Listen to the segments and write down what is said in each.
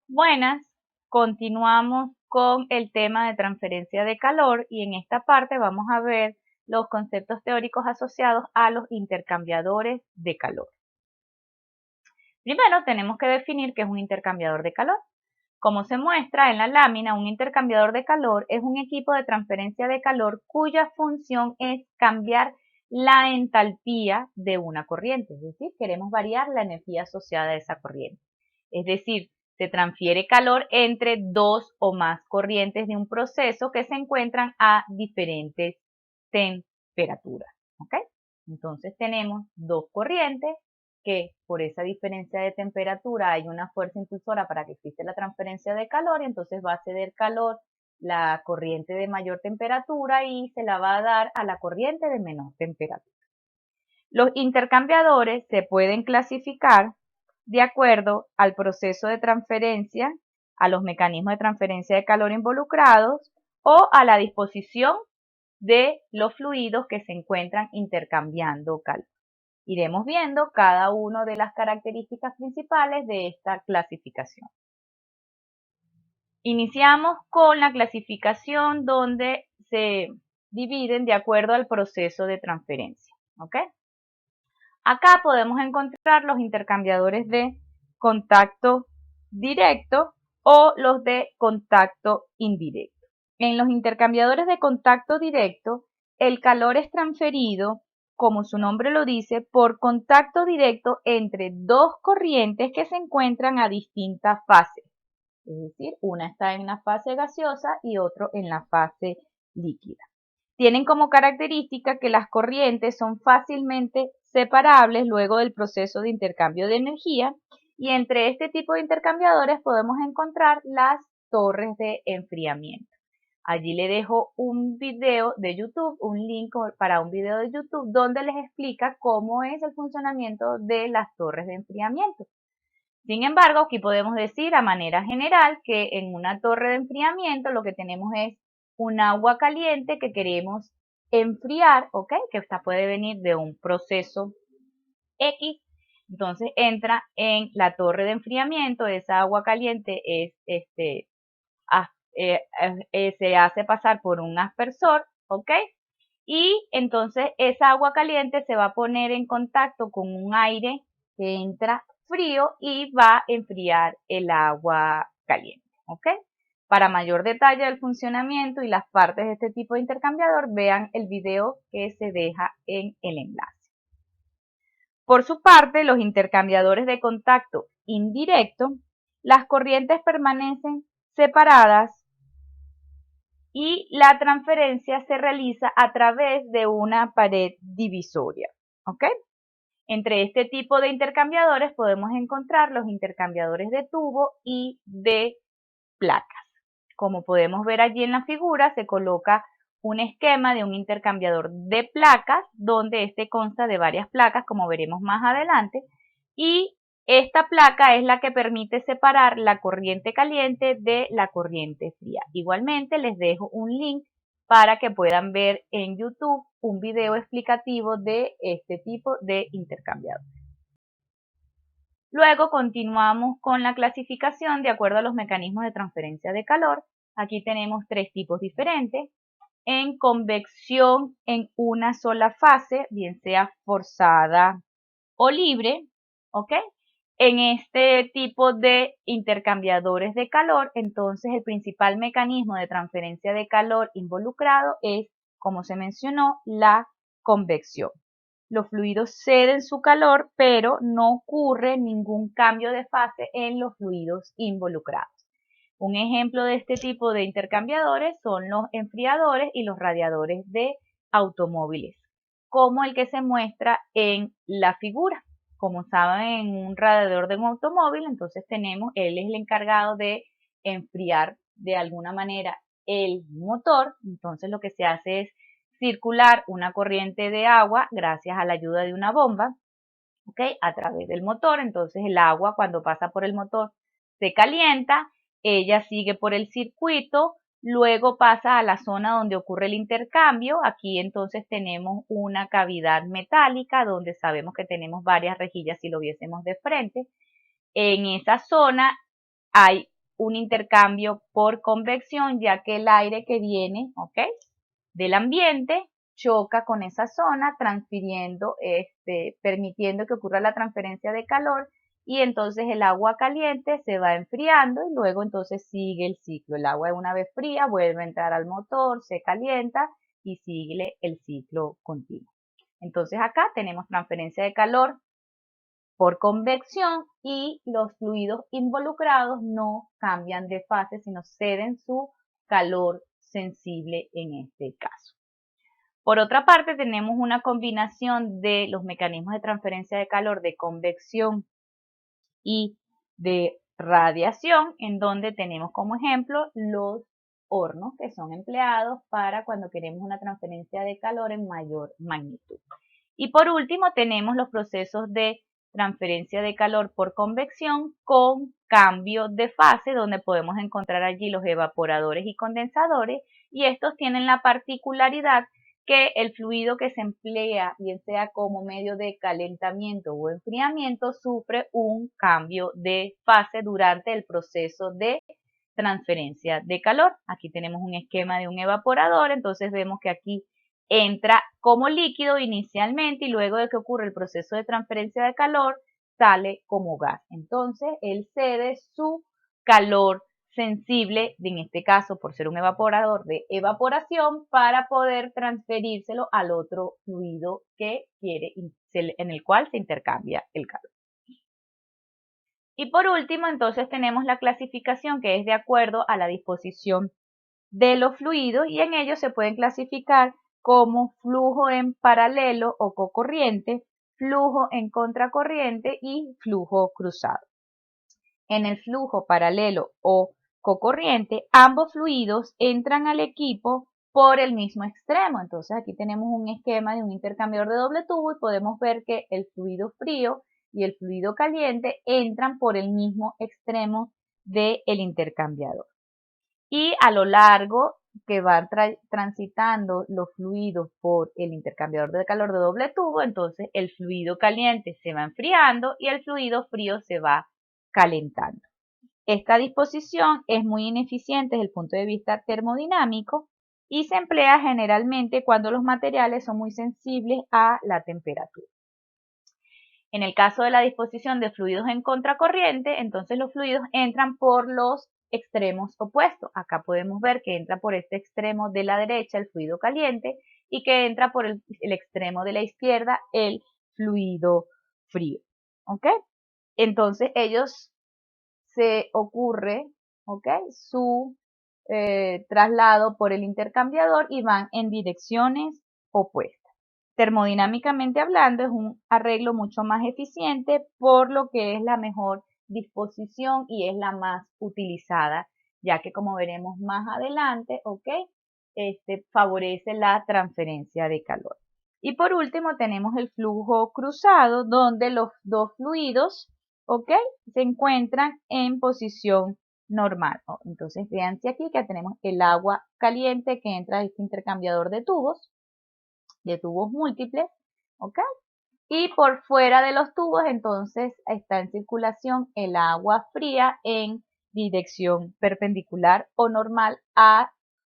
Buenas, continuamos con el tema de transferencia de calor y en esta parte vamos a ver los conceptos teóricos asociados a los intercambiadores de calor. Primero tenemos que definir qué es un intercambiador de calor. Como se muestra en la lámina, un intercambiador de calor es un equipo de transferencia de calor cuya función es cambiar la entalpía de una corriente, es decir, queremos variar la energía asociada a esa corriente. Es decir, se transfiere calor entre dos o más corrientes de un proceso que se encuentran a diferentes temperaturas. ¿Ok? Entonces tenemos dos corrientes que por esa diferencia de temperatura hay una fuerza impulsora para que exista la transferencia de calor y entonces va a ceder calor la corriente de mayor temperatura y se la va a dar a la corriente de menor temperatura. Los intercambiadores se pueden clasificar de acuerdo al proceso de transferencia, a los mecanismos de transferencia de calor involucrados o a la disposición de los fluidos que se encuentran intercambiando calor. Iremos viendo cada una de las características principales de esta clasificación. Iniciamos con la clasificación donde se dividen de acuerdo al proceso de transferencia. ¿Ok? Acá podemos encontrar los intercambiadores de contacto directo o los de contacto indirecto. En los intercambiadores de contacto directo, el calor es transferido, como su nombre lo dice, por contacto directo entre dos corrientes que se encuentran a distintas fases. Es decir, una está en la fase gaseosa y otro en la fase líquida. Tienen como característica que las corrientes son fácilmente separables luego del proceso de intercambio de energía y entre este tipo de intercambiadores podemos encontrar las torres de enfriamiento. Allí le dejo un video de YouTube, un link para un video de YouTube donde les explica cómo es el funcionamiento de las torres de enfriamiento. Sin embargo, aquí podemos decir a manera general que en una torre de enfriamiento lo que tenemos es un agua caliente que queremos enfriar, ¿ok? Que esta puede venir de un proceso X. Entonces entra en la torre de enfriamiento, esa agua caliente es, se hace pasar por un aspersor, ¿ok? Y entonces esa agua caliente se va a poner en contacto con un aire que entra frío y va a enfriar el agua caliente, ¿ok? Para mayor detalle del funcionamiento y las partes de este tipo de intercambiador, vean el video que se deja en el enlace. Por su parte, los intercambiadores de contacto indirecto, las corrientes permanecen separadas y la transferencia se realiza a través de una pared divisoria, ¿ok? Entre este tipo de intercambiadores podemos encontrar los intercambiadores de tubo y de placas. Como podemos ver allí en la figura, se coloca un esquema de un intercambiador de placas, donde este consta de varias placas, como veremos más adelante, y esta placa es la que permite separar la corriente caliente de la corriente fría. Igualmente les dejo un link para que puedan ver en YouTube un video explicativo de este tipo de intercambiador. Luego continuamos con la clasificación de acuerdo a los mecanismos de transferencia de calor. Aquí tenemos tres tipos diferentes. En convección en una sola fase, bien sea forzada o libre, ¿ok? En este tipo de intercambiadores de calor, entonces el principal mecanismo de transferencia de calor involucrado es, como se mencionó, la convección. Los fluidos ceden su calor, pero no ocurre ningún cambio de fase en los fluidos involucrados. Un ejemplo de este tipo de intercambiadores son los enfriadores y los radiadores de automóviles, como el que se muestra en la figura. Como saben, en un radiador de un automóvil, entonces él es el encargado de enfriar de alguna manera el motor. Entonces lo que se hace es circular una corriente de agua gracias a la ayuda de una bomba, ¿ok? A través del motor. Entonces el agua cuando pasa por el motor se calienta, ella sigue por el circuito, luego pasa a la zona donde ocurre el intercambio. Aquí entonces tenemos una cavidad metálica donde sabemos que tenemos varias rejillas si lo viésemos de frente. En esa zona hay un intercambio por convección, ya que el aire que viene, ¿ok?, del ambiente choca con esa zona, transfiriendo, permitiendo que ocurra la transferencia de calor, y entonces el agua caliente se va enfriando y luego entonces sigue el ciclo. El agua una vez fría vuelve a entrar al motor, se calienta y sigue el ciclo continuo. Entonces acá tenemos transferencia de calor por convección y los fluidos involucrados no cambian de fase, sino ceden su calor sensible en este caso. Por otra parte, tenemos una combinación de los mecanismos de transferencia de calor de convección y de radiación, en donde tenemos como ejemplo los hornos que son empleados para cuando queremos una transferencia de calor en mayor magnitud. Y por último tenemos los procesos de transferencia de calor por convección con cambio de fase, donde podemos encontrar allí los evaporadores y condensadores, y estos tienen la particularidad que el fluido que se emplea, bien sea como medio de calentamiento o enfriamiento, sufre un cambio de fase durante el proceso de transferencia de calor. Aquí tenemos un esquema de un evaporador, entonces vemos que aquí entra como líquido inicialmente y luego de que ocurre el proceso de transferencia de calor, sale como gas. Entonces, él cede su calor sensible, en este caso por ser un evaporador de evaporación, para poder transferírselo al otro fluido que quiere, en el cual se intercambia el calor. Y por último, entonces tenemos la clasificación que es de acuerdo a la disposición de los fluidos, y en ellos se pueden clasificar como flujo en paralelo o cocorriente, flujo en contracorriente y flujo cruzado. En el flujo paralelo o cocorriente, ambos fluidos entran al equipo por el mismo extremo. Entonces aquí tenemos un esquema de un intercambiador de doble tubo y podemos ver que el fluido frío y el fluido caliente entran por el mismo extremo del intercambiador. Y a lo largo que van transitando los fluidos por el intercambiador de calor de doble tubo, entonces el fluido caliente se va enfriando y el fluido frío se va calentando. Esta disposición es muy ineficiente desde el punto de vista termodinámico y se emplea generalmente cuando los materiales son muy sensibles a la temperatura. En el caso de la disposición de fluidos en contracorriente, entonces los fluidos entran por los extremos opuestos. Acá podemos ver que entra por este extremo de la derecha el fluido caliente y que entra por el extremo de la izquierda el fluido frío. ¿Ok? Entonces ellos se ocurre, ¿ok?, su traslado por el intercambiador y van en direcciones opuestas. Termodinámicamente hablando, es un arreglo mucho más eficiente, por lo que es la mejor disposición y es la más utilizada, ya que, como veremos más adelante, ¿ok?, favorece la transferencia de calor. Y por último tenemos el flujo cruzado, donde los dos fluidos, ¿ok?, se encuentran en posición normal. Entonces, fíjense aquí que tenemos el agua caliente que entra a este intercambiador de tubos múltiples, ¿ok? Y por fuera de los tubos, entonces, está en circulación el agua fría en dirección perpendicular o normal a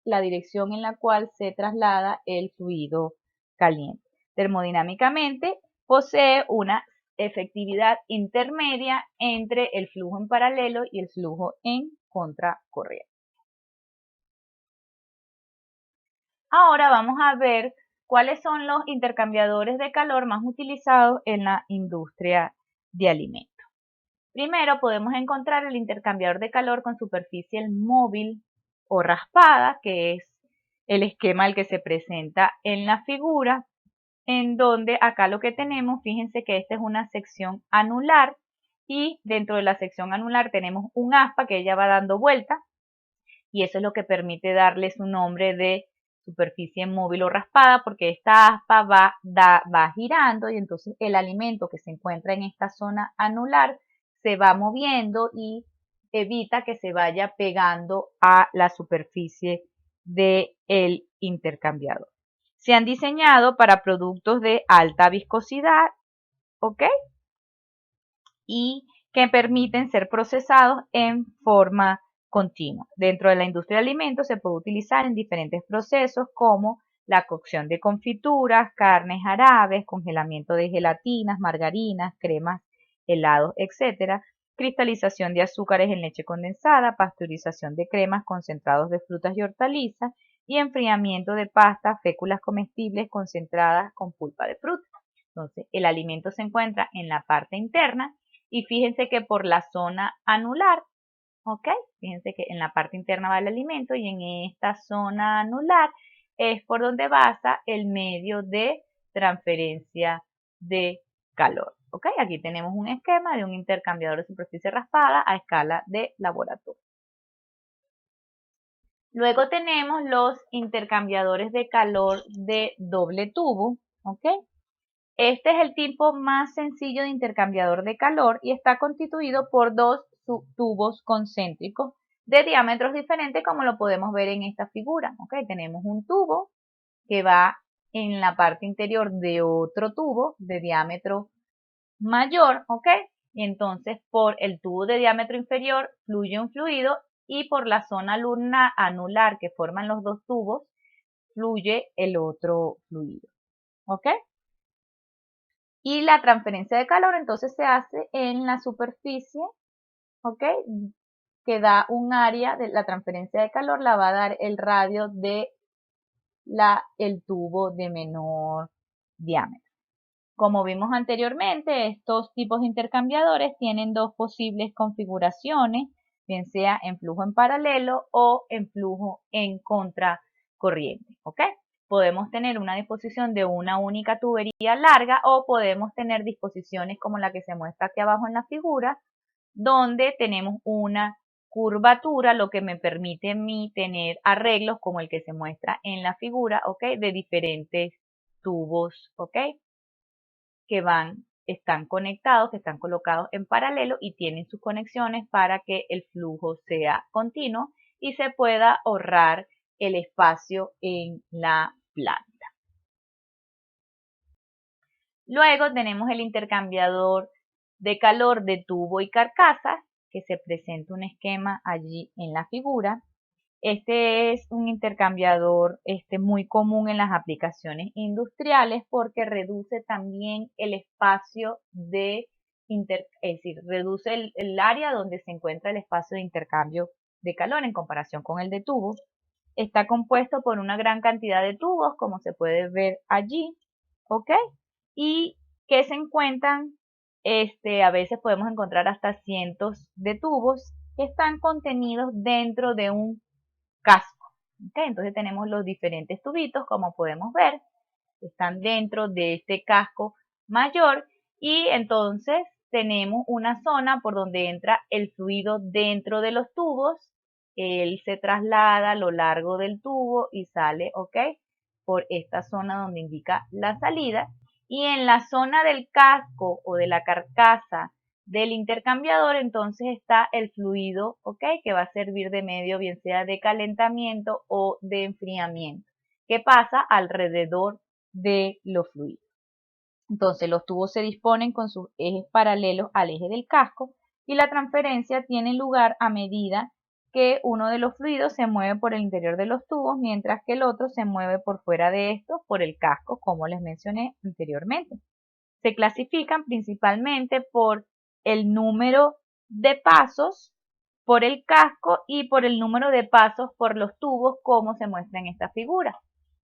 la dirección en la cual se traslada el fluido caliente. Termodinámicamente, posee una efectividad intermedia entre el flujo en paralelo y el flujo en contracorriente. Ahora vamos a ver cuáles son los intercambiadores de calor más utilizados en la industria de alimentos. Primero podemos encontrar el intercambiador de calor con superficie móvil o raspada, que es el esquema el que se presenta en la figura, en donde acá lo que tenemos, fíjense que esta es una sección anular y dentro de la sección anular tenemos un aspa que ella va dando vuelta y eso es lo que permite darle su nombre de superficie móvil o raspada, porque esta aspa va girando y entonces el alimento que se encuentra en esta zona anular se va moviendo y evita que se vaya pegando a la superficie del intercambiador. Se han diseñado para productos de alta viscosidad, ¿ok?, y que permiten ser procesados en forma continuo. Dentro de la industria de alimentos se puede utilizar en diferentes procesos como la cocción de confituras, carnes árabes, congelamiento de gelatinas, margarinas, cremas, helados, etc., cristalización de azúcares en leche condensada, pasteurización de cremas, concentrados de frutas y hortalizas y enfriamiento de pastas, féculas comestibles concentradas con pulpa de fruta. Entonces, el alimento se encuentra en la parte interna y fíjense que por la zona anular, ¿ok? Fíjense que en la parte interna va el alimento y en esta zona anular es por donde pasa el medio de transferencia de calor. ¿Ok? Aquí tenemos un esquema de un intercambiador de superficie raspada a escala de laboratorio. Luego tenemos los intercambiadores de calor de doble tubo. ¿Ok? Este es el tipo más sencillo de intercambiador de calor y está constituido por dos tubos concéntricos de diámetros diferentes como lo podemos ver en esta figura. ¿Ok? Tenemos un tubo que va en la parte interior de otro tubo de diámetro mayor, ¿ok? Y entonces por el tubo de diámetro inferior fluye un fluido y por la zona anular que forman los dos tubos fluye el otro fluido, ¿ok? Y la transferencia de calor entonces se hace en la superficie, ¿ok? Que da un área de la transferencia de calor, la va a dar el radio de el tubo de menor diámetro. Como vimos anteriormente, estos tipos de intercambiadores tienen dos posibles configuraciones, bien sea en flujo en paralelo o en flujo en contracorriente, ¿ok? Podemos tener una disposición de una única tubería larga o podemos tener disposiciones como la que se muestra aquí abajo en la figura, donde tenemos una curvatura, lo que me permite a mí tener arreglos como el que se muestra en la figura, ¿ok? De diferentes tubos, ¿ok? Que están conectados, que están colocados en paralelo y tienen sus conexiones para que el flujo sea continuo y se pueda ahorrar el espacio en la planta. Luego tenemos el intercambiador de calor de tubo y carcasa, que se presenta un esquema allí en la figura. Este es un intercambiador muy común en las aplicaciones industriales porque reduce también el espacio de es decir, reduce el área donde se encuentra el espacio de intercambio de calor en comparación con el de tubos. Está compuesto por una gran cantidad de tubos, como se puede ver allí, ¿ok? Y que se encuentran, a veces podemos encontrar hasta cientos de tubos que están contenidos dentro de un casco. ¿Okay? Entonces tenemos los diferentes tubitos, como podemos ver, están dentro de este casco mayor y entonces tenemos una zona por donde entra el fluido dentro de los tubos, él se traslada a lo largo del tubo y sale, ¿ok? Por esta zona donde indica la salida y en la zona del casco o de la carcasa del intercambiador entonces está el fluido, ¿ok? Que va a servir de medio bien sea de calentamiento o de enfriamiento, que pasa alrededor de los fluidos. Entonces los tubos se disponen con sus ejes paralelos al eje del casco y la transferencia tiene lugar a medida que uno de los fluidos se mueve por el interior de los tubos, mientras que el otro se mueve por fuera de estos por el casco, como les mencioné anteriormente. Se clasifican principalmente por el número de pasos por el casco y por el número de pasos por los tubos, como se muestra en esta figura.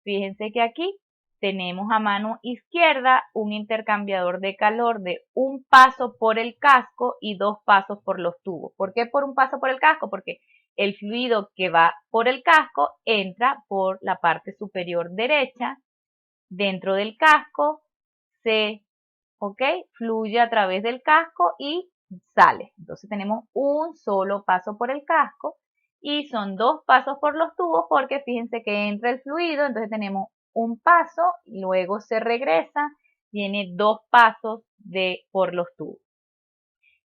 Fíjense que aquí tenemos a mano izquierda un intercambiador de calor de un paso por el casco y dos pasos por los tubos. ¿Por qué por un paso por el casco? Porque el fluido que va por el casco entra por la parte superior derecha, dentro del casco, fluye a través del casco y sale. Entonces tenemos un solo paso por el casco y son dos pasos por los tubos porque fíjense que entra el fluido, entonces tenemos un paso, luego se regresa, tiene dos pasos por los tubos.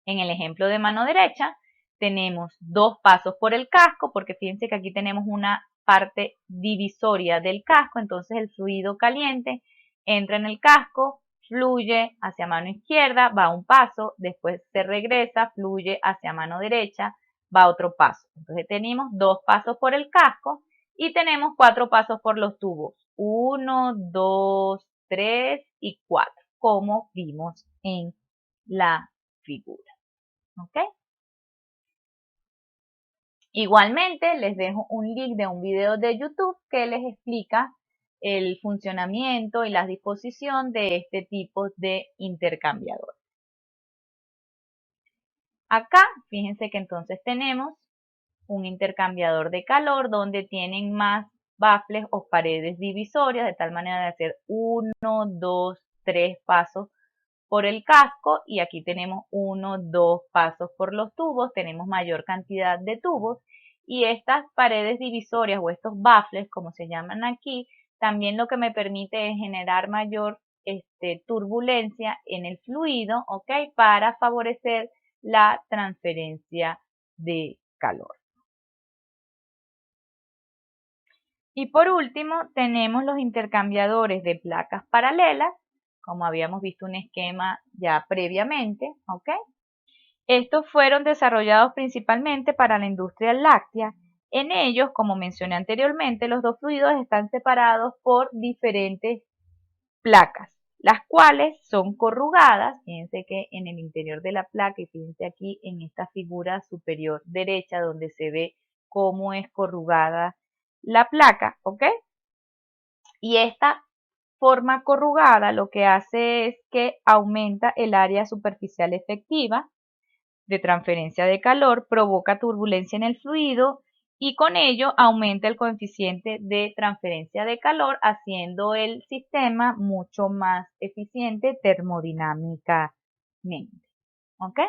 En el ejemplo de mano derecha tenemos dos pasos por el casco porque fíjense que aquí tenemos una parte divisoria del casco, entonces el fluido caliente entra en el casco, fluye hacia mano izquierda, va un paso, después se regresa, fluye hacia mano derecha, va otro paso. Entonces tenemos 2 pasos por el casco y tenemos 4 pasos por los tubos. 1, 2, 3 y 4, como vimos en la figura. ¿Ok? Igualmente les dejo un link de un video de YouTube que les explica el funcionamiento y la disposición de este tipo de intercambiador. Acá, fíjense que entonces tenemos un intercambiador de calor donde tienen más baffles o paredes divisorias, de tal manera de hacer 1, 2, 3 pasos por el casco y aquí tenemos 1, 2 pasos por los tubos, tenemos mayor cantidad de tubos y estas paredes divisorias o estos baffles, como se llaman aquí, también lo que me permite es generar mayor turbulencia en el fluido, ¿ok? Para favorecer la transferencia de calor. Y por último, tenemos los intercambiadores de placas paralelas, como habíamos visto un esquema ya previamente, ¿ok? Estos fueron desarrollados principalmente para la industria láctea. En ellos, como mencioné anteriormente, los dos fluidos están separados por diferentes placas, las cuales son corrugadas. Fíjense que en el interior de la placa, y fíjense aquí en esta figura superior derecha donde se ve cómo es corrugada la placa, ¿ok? Y esta forma corrugada lo que hace es que aumenta el área superficial efectiva de transferencia de calor, provoca turbulencia en el fluido y con ello aumenta el coeficiente de transferencia de calor, haciendo el sistema mucho más eficiente termodinámicamente. ¿Ok?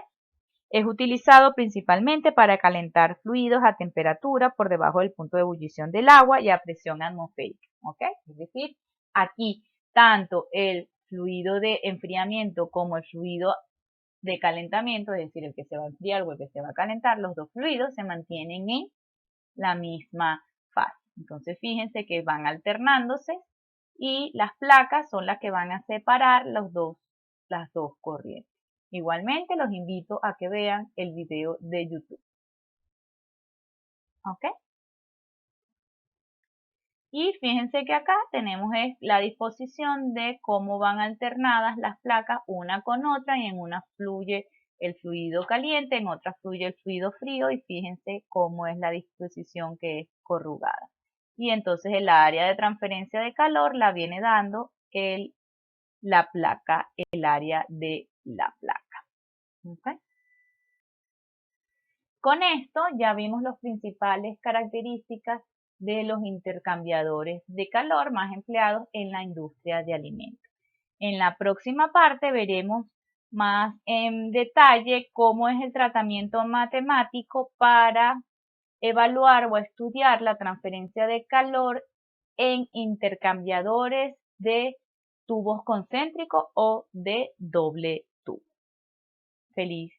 Es utilizado principalmente para calentar fluidos a temperatura por debajo del punto de ebullición del agua y a presión atmosférica. ¿Ok? Es decir, aquí tanto el fluido de enfriamiento como el fluido de calentamiento, es decir, el que se va a enfriar o el que se va a calentar, los dos fluidos se mantienen en la misma fase. Entonces fíjense que van alternándose y las placas son las que van a separar las dos corrientes. Igualmente los invito a que vean el video de YouTube. ¿Ok? Y fíjense que acá tenemos la disposición de cómo van alternadas las placas una con otra y en una fluye el fluido caliente, en otra fluye el fluido frío y fíjense cómo es la disposición que es corrugada. Y entonces el área de transferencia de calor la viene dando la placa, el área de la placa. ¿Okay? Con esto ya vimos las principales características de los intercambiadores de calor más empleados en la industria de alimentos. En la próxima parte veremos más en detalle cómo es el tratamiento matemático para evaluar o estudiar la transferencia de calor en intercambiadores de tubos concéntricos o de doble tubo. Feliz